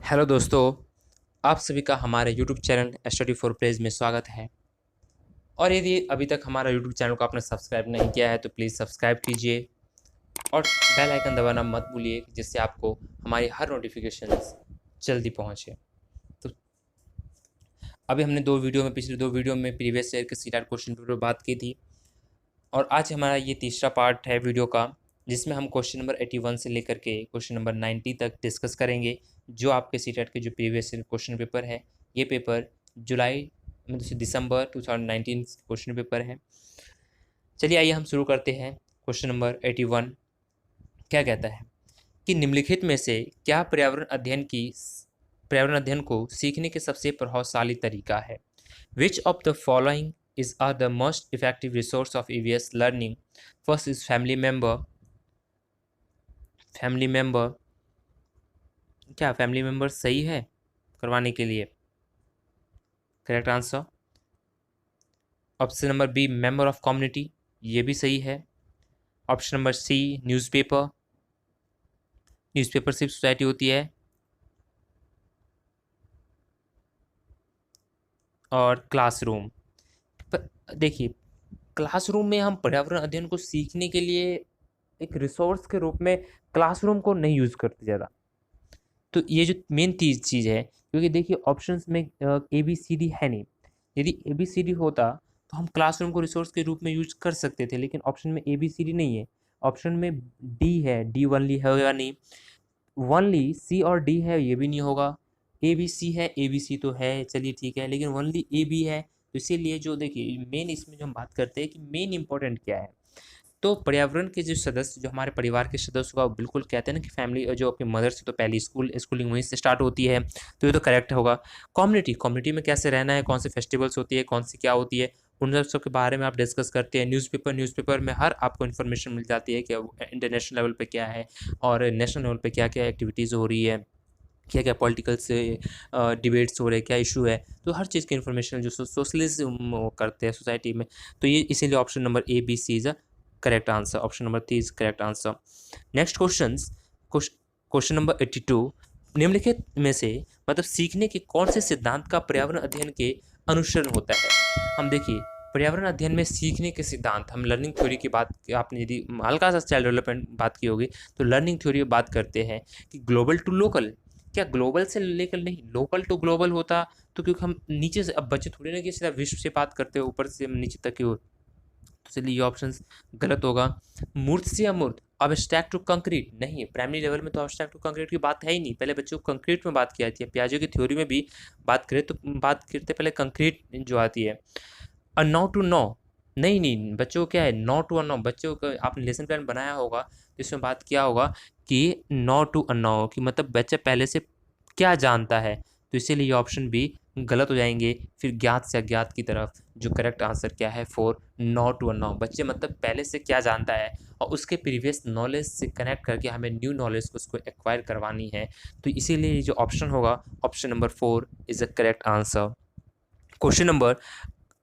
Hello दोस्तों, आप सभी का हमारे YouTube channel study for praise में स्वागत है। और यदि अभी तक हमारा यूट्यूब चैनल को आपने सब्सक्राइब नहीं किया है तो प्लीज़ सब्सक्राइब कीजिए और बेल आइकन दबाना मत भूलिए, जिससे आपको हमारी हर नोटिफिकेशंस जल्दी पहुंचे। तो अभी हमने पिछले दो वीडियो में प्रीवियस ईयर के सीटेट क्वेश्चन पेपर पर बात की थी और आज हमारा ये तीसरा पार्ट है वीडियो का, जिसमें हम क्वेश्चन नंबर 81 से लेकर के क्वेश्चन नंबर 90 तक डिस्कस करेंगे। जो आपके सीटेट के जो प्रीवियस ईयर क्वेश्चन पेपर है, ये पेपर जुलाई मतलब दिसंबर 2019 क्वेश्चन पेपर है। चलिए आइए हम शुरू करते हैं। क्वेश्चन नंबर 81 क्या कहता है कि निम्नलिखित में से क्या पर्यावरण अध्ययन को सीखने के सबसे प्रभावशाली तरीका है। Which of the following is are the most effective resource of EVS learning? First is family member. क्या फैमिली मेंबर सही है करवाने के लिए? Correct answer. Option number B member of community, ये भी सही है। ऑप्शन नंबर सी न्यूज़पेपर सिर्फ सोसाइटी होती है। और क्लासरूम, देखिए क्लासरूम में हम पर्यावरण अध्ययन को सीखने के लिए एक रिसोर्स के रूप में क्लासरूम को नहीं यूज़ करते ज़्यादा। तो ये जो मेन चीज़ है, क्योंकि देखिए ऑप्शंस में ABCD है नहीं। यदि ABCD होता तो हम क्लासरूम को रिसोर्स के रूप में यूज कर सकते थे, लेकिन ऑप्शन में ABCD नहीं है। ऑप्शन में डी है, डी वनली है या नहीं, वनली सी और डी है ये भी नहीं होगा। ABC है, ABC तो है, चलिए ठीक है, लेकिन वनली AB है। तो इसीलिए जो देखिए मेन इसमें जो हम बात करते हैं कि मेन इंपॉर्टेंट क्या है, तो पर्यावरण के जो सदस्य, जो हमारे परिवार के सदस्य का बिल्कुल कहते हैं ना कि फैमिली, जो अपनी मदर से तो पहली स्कूलिंग वहीं से स्टार्ट होती है, तो ये तो करेक्ट होगा। कम्युनिटी में कैसे रहना है, कौन से फेस्टिवल्स होती है, कौन सी क्या होती है, उन सब के बारे में आप डिस्कस करते हैं। न्यूज़पेपर में हर आपको इन्फॉर्मेशन मिल जाती है कि इंटरनेशनल लेवल पे क्या है और नेशनल लेवल पे क्या क्या एक्टिविटीज़ हो रही है, क्या क्या पॉलिटिकल से डिबेट्स हो रहे हैं, क्या इशू है। तो हर चीज़ की इन्फॉर्मेशन जो सोशलिज्म करते हैं सोसाइटी में, तो ये इसीलिए option number ABC is a correct answer. Option number 3 is correct answer. Next question number 82, निम्नलिखित में से मतलब सीखने के कौन से सिद्धांत का पर्यावरण अध्ययन के अनुसरण होता है। हम देखिए पर्यावरण अध्ययन में सीखने के सिद्धांत, हम लर्निंग थ्योरी की बात, आपने यदि हल्का सा चाइल्ड डेवलपमेंट बात की होगी तो लर्निंग थ्योरी में बात करते हैं कि ग्लोबल टू लोकल, क्या ग्लोबल से लेकर नहीं, लोकल टू ग्लोबल होता तो, क्योंकि हम नीचे से, अब बच्चे थोड़ी ना कि सीधा विश्व से बात करते हैं ऊपर से नीचे तक की हो, तो इसलिए ये ऑप्शन गलत होगा। मूर्त से अमूर्त, अब्स्ट्रैक्ट टू कंक्रीट, नहीं, प्राइमरी लेवल में तो अब्स्ट्रैक्ट टू कंक्रीट की बात है ही नहीं। पहले बच्चों को कंक्रीट में बात की जाती है। पियाजे की थ्योरी में भी बात करें तो बात करते पहले कंक्रीट जो आती है। अ नो टू नो, नहीं बच्चों को क्या है, नो टू अ नो, बच्चों को आपने लेसन प्लान बनाया होगा तो इसमें बात किया होगा कि नो टू अ नो, कि मतलब बच्चा पहले से क्या जानता है, तो इसीलिए ये ऑप्शन भी गलत हो जाएंगे। फिर ज्ञात से अज्ञात की तरफ, जो करेक्ट आंसर क्या है, 4 नो टू अ नो, बच्चे मतलब पहले से क्या जानता है और उसके प्रीवियस नॉलेज से कनेक्ट करके हमें न्यू नॉलेज को उसको एक्वायर करवानी है। तो इसीलिए जो ऑप्शन होगा, option number 4 is the correct answer. Question number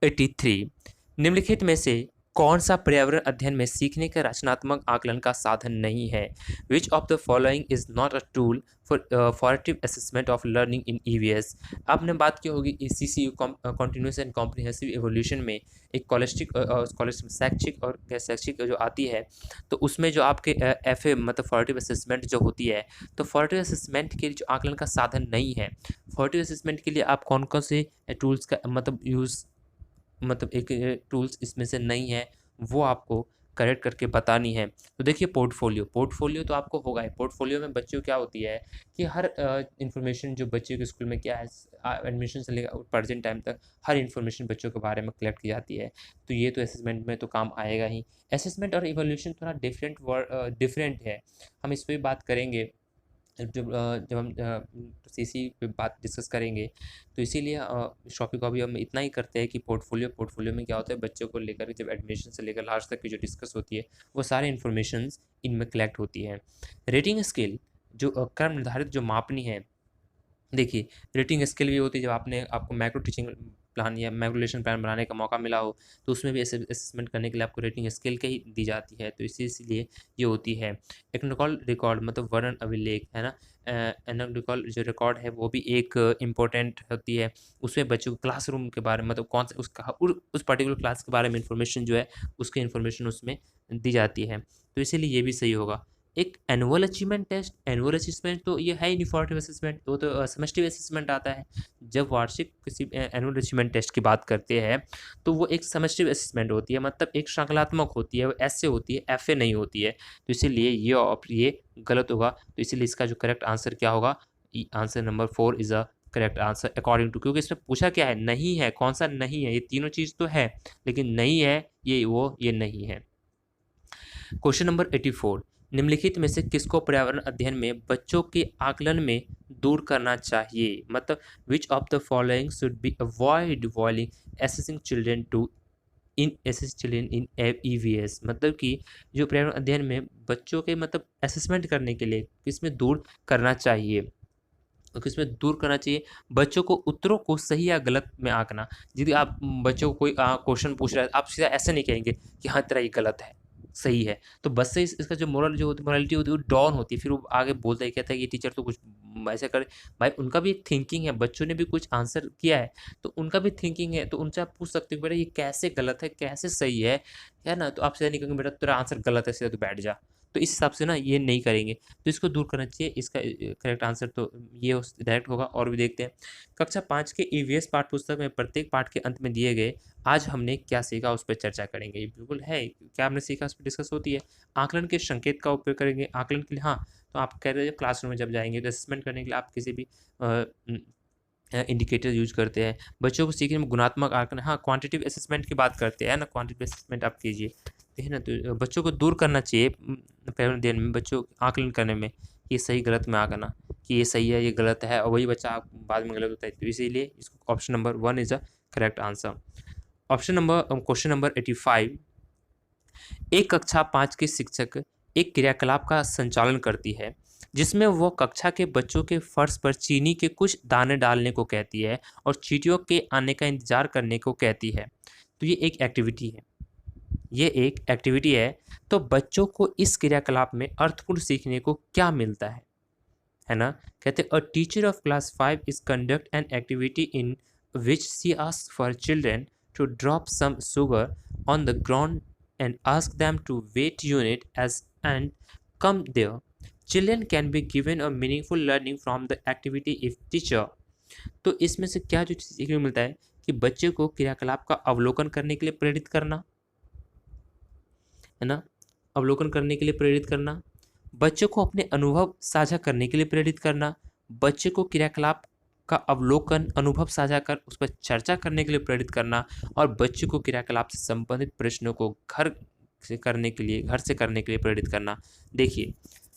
83, निम्नलिखित में से कौन सा पर्यावरण अध्ययन में सीखने का रचनात्मक आकलन का साधन नहीं है। Which of the following is not a tool formative assessment of learning in EVS। आपने बात की होगी CCU continuous and comprehensive evolution में एक स्कॉलरशिप शैक्षिक और गैर शैक्षिक जो आती है, तो उसमें जो आपके FA मतलब फॉरटिव असेसमेंट जो होती है, तो फॉरटिव असेसमेंट के लिए जो आकलन का साधन नहीं है, फॉरटिव असेसमेंट के लिए आप कौन कौन से टूल्स का मतलब यूज़, मतलब एक टूल्स इसमें से नहीं है, वो आपको करेक्ट करके बतानी है। तो देखिए पोर्टफोलियो तो आपको होगा ही। पोर्टफोलियो में बच्चों क्या होती है कि हर इन्फॉर्मेशन जो बच्चे के स्कूल में क्या है, एडमिशन से लेकर प्रेजेंट टाइम तक हर इन्फॉर्मेशन बच्चों के बारे में कलेक्ट की जाती है। तो ये तो असेसमेंट में तो काम आएगा ही। असेसमेंट और इवोल्यूशन थोड़ा डिफरेंट है, हम इस पर भी बात करेंगे जब हम CC पे बात डिस्कस करेंगे। तो इसीलिए इस टॉपिक को अभी हम इतना ही करते हैं कि पोर्टफोलियो में क्या होता है, बच्चों को लेकर जब एडमिशन से लेकर लास्ट तक की जो डिस्कस होती है, वो सारे इन्फॉर्मेशंस इनमें कलेक्ट होती है। रेटिंग स्केल जो क्रम निर्धारित जो मापनी है, देखिए रेटिंग स्केल भी होती है जब आपको माइक्रो टीचिंग प्लान या मैगुलेशन प्लान बनाने का मौका मिला हो, तो उसमें भी असेसमेंट करने के लिए आपको रेटिंग स्केल के ही दी जाती है, तो इसलिए ये होती है। एग्नोकॉल रिकॉर्ड मतलब वर्णन अभिलेख है ना, एग्नोकॉल जो रिकॉर्ड है वो भी एक इम्पोर्टेंट होती है। उसमें बच्चों को क्लासरूम के बारे में मतलब कौन सा उसका उस पर्टिकुलर क्लास के बारे में इंफॉर्मेशन जो है उसकी इन्फॉर्मेशन उसमें दी जाती है, तो इसीलिए ये भी सही होगा। एक annual achievement test, annual achievement तो ये है ही नहीं फॉर्मेटिव असेसमेंट, वो तो सेमेस्टिव असेसमेंट आता है। जब वार्षिक किसी एनुअल अचीवमेंट टेस्ट की बात करते हैं तो वो एक सेमेस्टिव असेसमेंट होती है, मतलब एक श्रृंखलात्मक होती है, वो ऐसे होती है, एफ नहीं होती है, तो इसीलिए ये गलत होगा। तो इसीलिए इसका जो करेक्ट आंसर क्या होगा, answer number 4 is a correct answer according to, क्योंकि इसमें पूछा क्या है, नहीं है, कौन सा नहीं है, ये तीनों चीज़ तो है लेकिन नहीं है ये नहीं है। क्वेश्चन नंबर 84, निम्नलिखित में से किसको पर्यावरण अध्ययन में बच्चों के आकलन में दूर करना चाहिए, मतलब which of the following should be avoid while assessing children to in assess children in EVS, मतलब कि जो पर्यावरण अध्ययन में बच्चों के मतलब असेसमेंट करने के लिए किसमें दूर करना चाहिए, तो किसमें दूर करना चाहिए, बच्चों को उत्तरों को सही या गलत में आंकना। यदि आप बच्चों को कोई क्वेश्चन पूछ रहा है, आप सीधा ऐसे नहीं कहेंगे कि हाँ तेरा ये गलत है, सही है, तो बस से इसका जो मोरालिटी होती है वो डाउन होती है, फिर वो आगे बोलता है, कहता है कि टीचर तो कुछ ऐसे करे। भाई उनका भी एक थिंकिंग है, बच्चों ने भी कुछ आंसर किया है, तो उनका भी थिंकिंग है, तो उनसे आप पूछ सकते हो बेटा ये कैसे गलत है कैसे सही है ना, तो आप सीधा नहीं कहेंगे बेटा तेरा आंसर गलत है, सीधा तो बैठ जा, तो इस हिसाब से ना ये नहीं करेंगे, तो इसको दूर करना चाहिए। इसका करेक्ट आंसर तो ये डायरेक्ट होगा। और भी देखते हैं, कक्षा 5 के ईवीएस पाठ्य पुस्तक में प्रत्येक पाठ के अंत में दिए गए आज हमने क्या सीखा उस पर चर्चा करेंगे, ये बिल्कुल है, क्या हमने सीखा उस पर डिस्कस होती है। आकलन के संकेत का उपयोग करेंगे, आकलन के लिए हाँ, तो आप कह रहे हैं क्लासरूम में जब जाएंगे तो असेसमेंट करने के लिए आप किसी भी इंडिकेटर यूज करते हैं। बच्चों को सीखने में गुणात्मक आकलन, हाँ क्वांटिटेटिव असेसमेंट की बात करते हैं ना, क्वांटिटेटिव असेसमेंट आप कीजिए, ठीक है ना, तो बच्चों को दूर करना चाहिए पर्यावरण अध्ययन में, बच्चों आकलन करने में ये सही गलत में आंकना कि ये सही है ये गलत है, और वही बच्चा बाद में गलत होता है, तो इसीलिए इसको option number 1 is the correct answer. Question number 85, एक कक्षा 5 के शिक्षक एक क्रियाकलाप का संचालन करती है जिसमें वो कक्षा के बच्चों के फर्श पर चीनी के कुछ दाने डालने को कहती है और चींटियों के आने का इंतजार करने को कहती है, तो ये एक एक्टिविटी है, ये एक एक्टिविटी है, तो बच्चों को इस क्रियाकलाप में अर्थपूर्ण सीखने को क्या मिलता है ना, कहते a teacher of class 5 is conduct an activity in which she ask for children to drop some sugar on the ground and ask them to wait unit as and come there. Children can be given a meaningful learning from the activity if teacher, तो इसमें से क्या जो चीज़ सीखने को मिलता है कि बच्चे को क्रियाकलाप का अवलोकन करने के लिए प्रेरित करना, है ना, अवलोकन करने के लिए प्रेरित करना, बच्चे को अपने अनुभव साझा करने के लिए प्रेरित करना, बच्चे को क्रियाकलाप का अवलोकन अनुभव साझा कर उस पर चर्चा करने के लिए प्रेरित करना, और बच्चे को क्रियाकलाप से संबंधित प्रश्नों को घर से करने के लिए प्रेरित करना। देखिए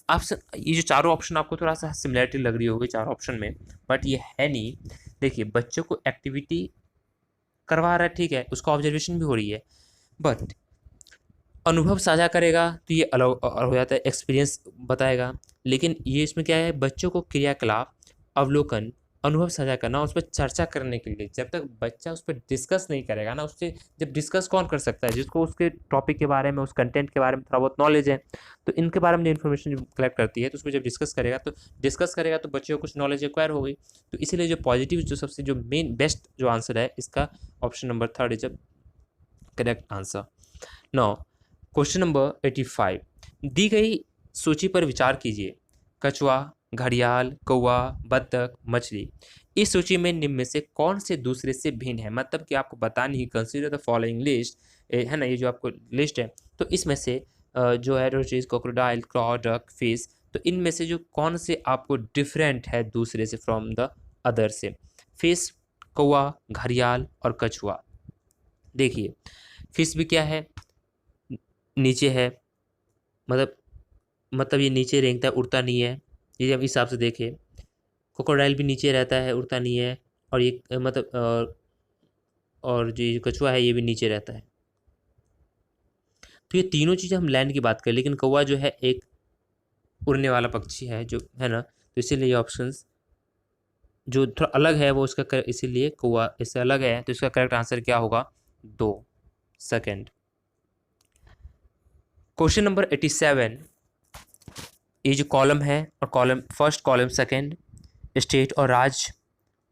ऑप्शन, ये जो चारों ऑप्शन आपको थोड़ा सा सिमिलरिटी लग रही होगी चारों ऑप्शन में, बट ये है नहीं। देखिए बच्चों को एक्टिविटी करवा रहा है, ठीक है, उसका ऑब्जर्वेशन भी हो रही है, बट अनुभव साझा करेगा तो ये अलग हो जाता है, एक्सपीरियंस बताएगा, लेकिन ये इसमें क्या है, बच्चों को क्रियाकलाप अवलोकन अनुभव साझा करना, उस पर चर्चा करने के लिए, जब तक बच्चा उस पर डिस्कस नहीं करेगा ना, उससे जब डिस्कस कौन कर सकता है, जिसको उसके टॉपिक के बारे में उस कंटेंट के बारे में थोड़ा बहुत नॉलेज है, तो इनके बारे में जो इन्फॉर्मेशन कलेक्ट करती है तो उसमें जब डिस्कस करेगा तो बच्चों को कुछ नॉलेज एक्वायर हो गई, तो इसीलिए जो पॉजिटिव जो सबसे जो मेन बेस्ट जो आंसर है इसका option number 3 is correct answer. Now, question number 85, दी गई सूची पर विचार कीजिए, कछुआ, घड़ियाल, कौवा, बत्तख, मछली, इस सूची में निम्न में से कौन से दूसरे से भिन्न है, मतलब कि आपको बतानी है, कंसीडर द फॉलोइंग लिस्ट, है ना, ये जो आपको लिस्ट है, तो इसमें से जो है रोचीज, क्रोकोडाइल, क्रॉ, डक, फिश, तो इनमें से जो कौन से आपको डिफरेंट है दूसरे से, फ्रॉम द अदर से, फिश, कौवा, घड़ियाल और कछुआ। देखिए फिश भी क्या है, नीचे है, मतलब ये नीचे रेंगता है, उड़ता नहीं है, ये जब इस हिसाब से देखें, क्रोकोडाइल भी नीचे रहता है, उड़ता नहीं है, और ये मतलब और जो कछुआ है ये भी नीचे रहता है, तो ये तीनों चीज़ें हम लैंड की बात करें, लेकिन कौवा जो है एक उड़ने वाला पक्षी है जो है ना, तो इसीलिए ये ऑप्शंस जो थोड़ा अलग है वो उसका इसीलिए कौवा इससे अलग है, तो इसका करेक्ट आंसर क्या होगा? 2 सेकेंड। क्वेश्चन नंबर 87, ये जो कॉलम है और column first column second, state और राज्य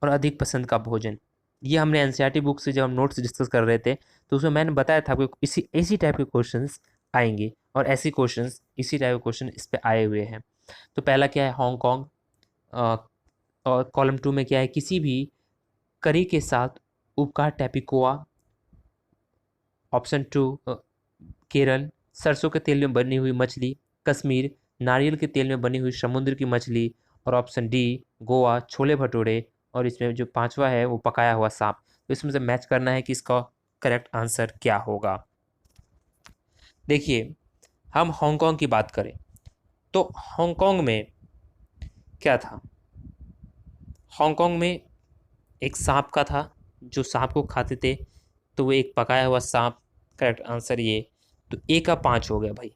और अधिक पसंद का भोजन, ये हमने एनसीईआरटी बुक से जब हम नोट्स डिस्कस कर रहे थे तो उसमें मैंने बताया था आपको इसी टाइप के क्वेश्चंस आएंगे, और ऐसे क्वेश्चंस इसी टाइप के क्वेश्चन इस पे आए हुए हैं। तो पहला क्या है? हांगकांग। और कॉलम 2 में क्या है? किसी भी करी के साथ उपकार टैपिकोआ। ऑप्शन 2 केरल, सरसों के तेल में बनी हुई मछली। कश्मीर, नारियल के तेल में बनी हुई समुद्र की मछली। और ऑप्शन डी गोवा, छोले भटूरे। और इसमें जो पांचवा है वो पकाया हुआ सांप। तो इसमें से मैच करना है कि इसका करेक्ट आंसर क्या होगा। देखिए, हम हांगकांग की बात करें तो हांगकांग में क्या था? हांगकांग में एक सांप का था, जो सांप को खाते थे, तो वो एक पकाया हुआ सांप। करेक्ट आंसर ये। तो ए का 5 हो गया भाई,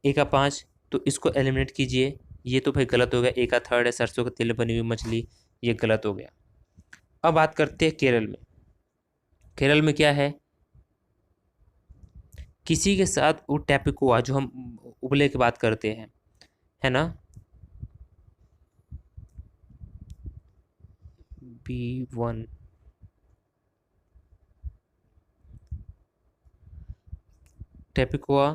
ए का 5। तो इसको एलिमिनेट कीजिए, ये तो भाई गलत हो गया। ए का थर्ड है सरसों के तेल में बनी हुई मछली, ये गलत हो गया। अब बात करते हैं केरल में। केरल में क्या है? किसी के साथ वो टैपिकोआ, जो हम उबले की बात करते हैं, है ना? B1, टैपिकोआ।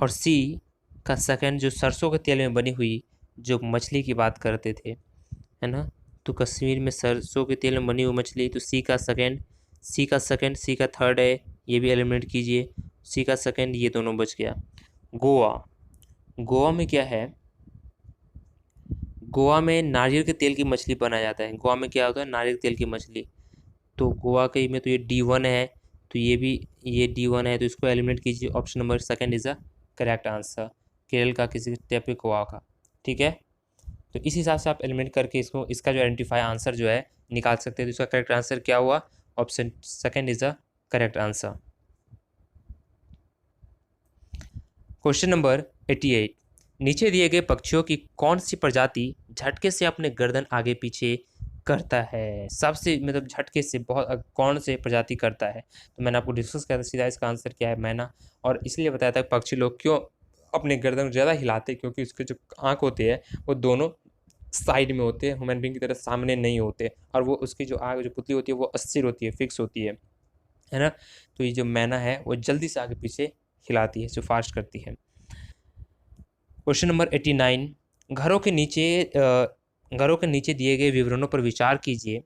और सी का सेकंड, जो सरसों के तेल में बनी हुई जो मछली की बात करते थे, है ना? तो कश्मीर में सरसों के तेल में बनी हुई मछली, तो सी का सेकंड, सी का थर्ड है, ये भी एलिमिनेट कीजिए। सी का सेकंड, ये दोनों बच गया। गोवा, गोवा में क्या है? गोवा में नारियल के तेल की मछली बनाया जाता है। गोवा में क्या होता है? नारियल के तेल की मछली। तो गोवा के में तो ये D1 है, तो ये भी ये D1 है, तो इसको एलिमिनेट कीजिए। Option number second is the correct answer, Kerala का किसी टाइप के गोवा का। ठीक है, तो इस हिसाब से आप एलिमिनेट करके इसको इसका जो आइडेंटिफाई आंसर जो है निकाल सकते हैं। तो इसका करेक्ट आंसर क्या हुआ? Option second is the correct answer. Question number 88, नीचे दिए गए पक्षियों की कौन सी प्रजाति झटके से अपने गर्दन आगे पीछे करता है? सबसे मतलब झटके से बहुत कौन से प्रजाति करता है? तो मैंने आपको डिस्कस किया था सीधा, इसका आंसर क्या है? मैना। और इसलिए बताया था पक्षी लोग क्यों अपने गर्दन ज़्यादा हिलाते, क्योंकि उसके जो आँख होते हैं वो दोनों साइड में होते हैं, ह्यूमन बींग की तरह सामने नहीं होते। और वो उसकी जो आँख जो पुतली होती है वो अस्थिर होती है, फिक्स होती है ना? तो ये जो मैना है वो जल्दी से आगे पीछे हिलाती है, जो फास्ट करती है। क्वेश्चन नंबर 89, घरों के नीचे दिए गए विवरणों पर विचार कीजिए।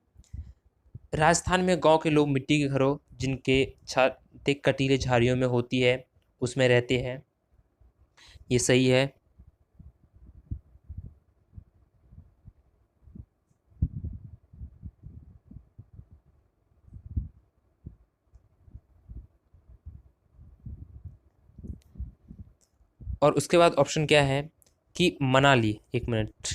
राजस्थान में गांव के लोग मिट्टी के घरों, जिनके छतें कटीले झाड़ियों में होती है, उसमें रहते हैं। ये सही है। और उसके बाद ऑप्शन क्या है कि मनाली, एक मिनट,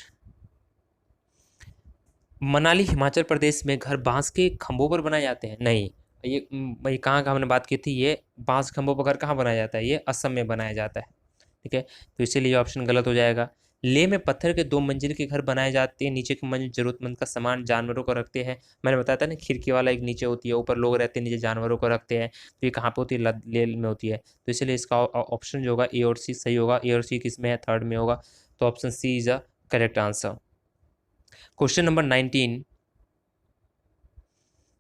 मनाली हिमाचल प्रदेश में घर बांस के खंभों पर बनाए जाते हैं? नहीं, ये कहाँ का हमने बात की थी? ये बांस खंभों पर घर कहाँ बनाया जाता है? ये असम में बनाया जाता है। ठीक है, तो इसीलिए ऑप्शन गलत हो जाएगा। लेह में पत्थर के 2 मंजिल के घर बनाए जाते हैं, नीचे की मंजिल जरूरतमंद का सामान जानवरों को रखते हैं। मैंने बताया था ना, खिड़की वाला एक नीचे होती है, ऊपर लोग रहते हैं, नीचे जानवरों को रखते हैं। तो ये कहाँ पे होती है? लेह में होती है। तो इसलिए इसका ऑप्शन जो होगा ए और सी सही होगा। ए और सी किस में है? थर्ड में होगा। तो option C is a correct answer. Question number 19,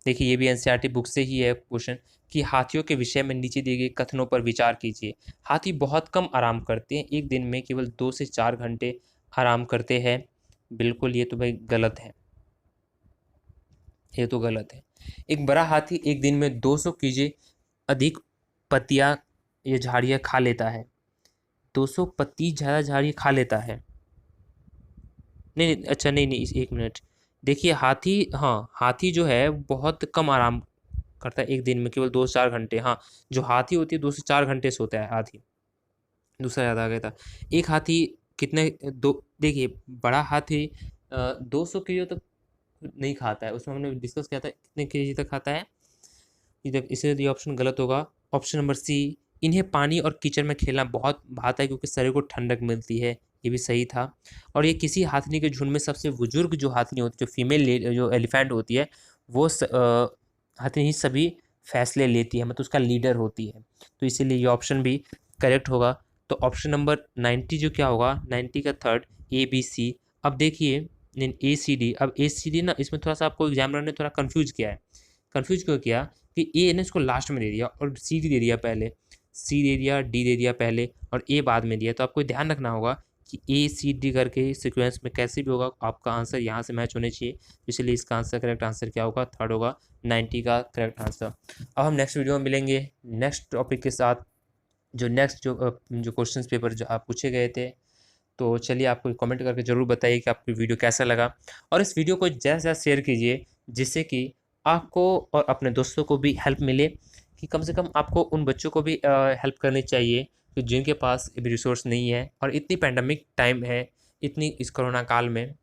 देखिए ये भी एनसीईआरटी बुक से ही है क्वेश्चन, कि हाथियों के विषय में नीचे दिए गए कथनों पर विचार कीजिए। हाथी बहुत कम आराम करते हैं, एक दिन में केवल 2 से 4 घंटे आराम करते हैं। बिल्कुल, ये तो भाई गलत है, ये तो गलत है। एक बड़ा हाथी एक दिन में 200 कीजे अधिक पत्तियां या झाड़ियां खा लेता है। 200 पत्ती ज़्यादा झाड़ियाँ खा लेता है? नहीं नहीं, अच्छा नहीं नहीं, एक मिनट। देखिए हाथी, हाँ हाथी जो है बहुत कम आराम करता है एक दिन में, केवल 2 से 4 घंटे। हाँ, जो हाथी होती है 2 से 4 घंटे सोता है हाथी। दूसरा याद आ गया था। एक हाथी कितने दो देखिए, बड़ा हाथी 200 केजी तक नहीं खाता है, उसमें हमने डिस्कस किया था कितने केजी तक खाता है। इधर इसलिए ये ऑप्शन गलत होगा। ऑप्शन नंबर सी, इन्हें पानी और कीचड़ में खेलना बहुत भाता है, क्योंकि शरीर को ठंडक मिलती है। ये भी सही था। और ये किसी हाथनी के झुंड में सबसे बुजुर्ग जो हाथनी होती है, जो फीमेल जो एलिफेंट होती है, वो हाथनी ही सभी फैसले लेती है, मतलब उसका लीडर होती है। तो इसीलिए ये ऑप्शन भी करेक्ट होगा। तो ऑप्शन नंबर 90 जो क्या होगा, 90 का थर्ड ए बी सी। अब देखिए ए सी डी, अब ए सी डी ना, इसमें थोड़ा सा आपको एग्जामिनर ने थोड़ा कंफ्यूज किया है। कंफ्यूज क्यों किया कि ए ने इसको लास्ट में दे दिया और सी डी दे दिया पहले, सी दे दिया, डी दे दिया पहले और ए बाद में दिया। तो आपको ध्यान रखना होगा कि ए सी डी करके सीक्वेंस में कैसे भी होगा आपका आंसर यहाँ से मैच होने चाहिए। इसलिए इसका आंसर करेक्ट आंसर क्या होगा, थर्ड होगा, 90 का करेक्ट आंसर। अब हम नेक्स्ट वीडियो में मिलेंगे नेक्स्ट टॉपिक के साथ, जो नेक्स्ट जो क्वेश्चन पेपर जो आप पूछे गए थे। तो चलिए, आपको कमेंट करके ज़रूर बताइए कि आपको वीडियो कैसा लगा, और इस वीडियो को ज़्यादा से ज़्यादा शेयर कीजिए, जिससे कि आपको और अपने दोस्तों को भी हेल्प मिले, कि कम से कम आपको उन बच्चों को भी हेल्प करनी चाहिए कि जिनके पास अभी रिसोर्स नहीं है, और इतनी पैंडमिक टाइम है, इतनी इस कोरोना काल में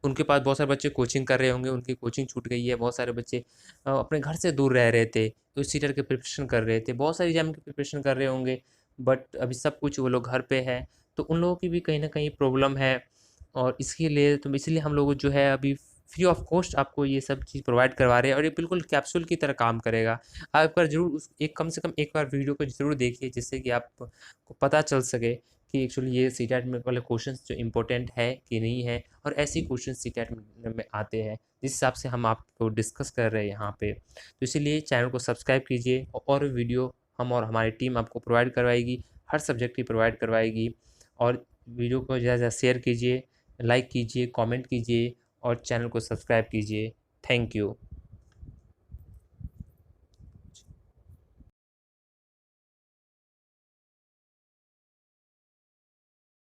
उनके पास बहुत सारे बच्चे कोचिंग कर रहे होंगे, उनकी कोचिंग छूट गई है, बहुत सारे बच्चे अपने घर से दूर रह रहे थे, तो सीटर के प्रिपरेशन कर रहे थे, बहुत सारी एग्जाम की प्रिपरेशन कर रहे होंगे, बट अभी सब कुछ वो लोग घर पे है। तो उन लोगों की भी कहीं ना कहीं प्रॉब्लम है, और इसके लिए तो इसलिए हम लोग जो है अभी फ्री ऑफ कॉस्ट आपको ये सब चीज़ प्रोवाइड करवा रहे हैं, और ये बिल्कुल कैप्सूल की तरह काम करेगा। आप एक बार ज़रूर उस एक कम से कम एक बार वीडियो को ज़रूर देखिए, जिससे कि आपको पता चल सके कि एक्चुअली ये सीटेट में वाले क्वेश्चंस जो इम्पोर्टेंट है कि नहीं है, और ऐसे क्वेश्चन सीटेट में आते हैं जिस हिसाब से हम आपको डिस्कस कर रहे हैं यहाँ पे। तो इसीलिए चैनल को सब्सक्राइब कीजिए, और वीडियो हम और हमारी टीम आपको प्रोवाइड करवाएगी, हर सब्जेक्ट की प्रोवाइड करवाएगी। और वीडियो को ज़्यादा से ज़्यादा शेयर कीजिए, लाइक कीजिए, कमेंट कीजिए और चैनल को सब्सक्राइब कीजिए। Thank you.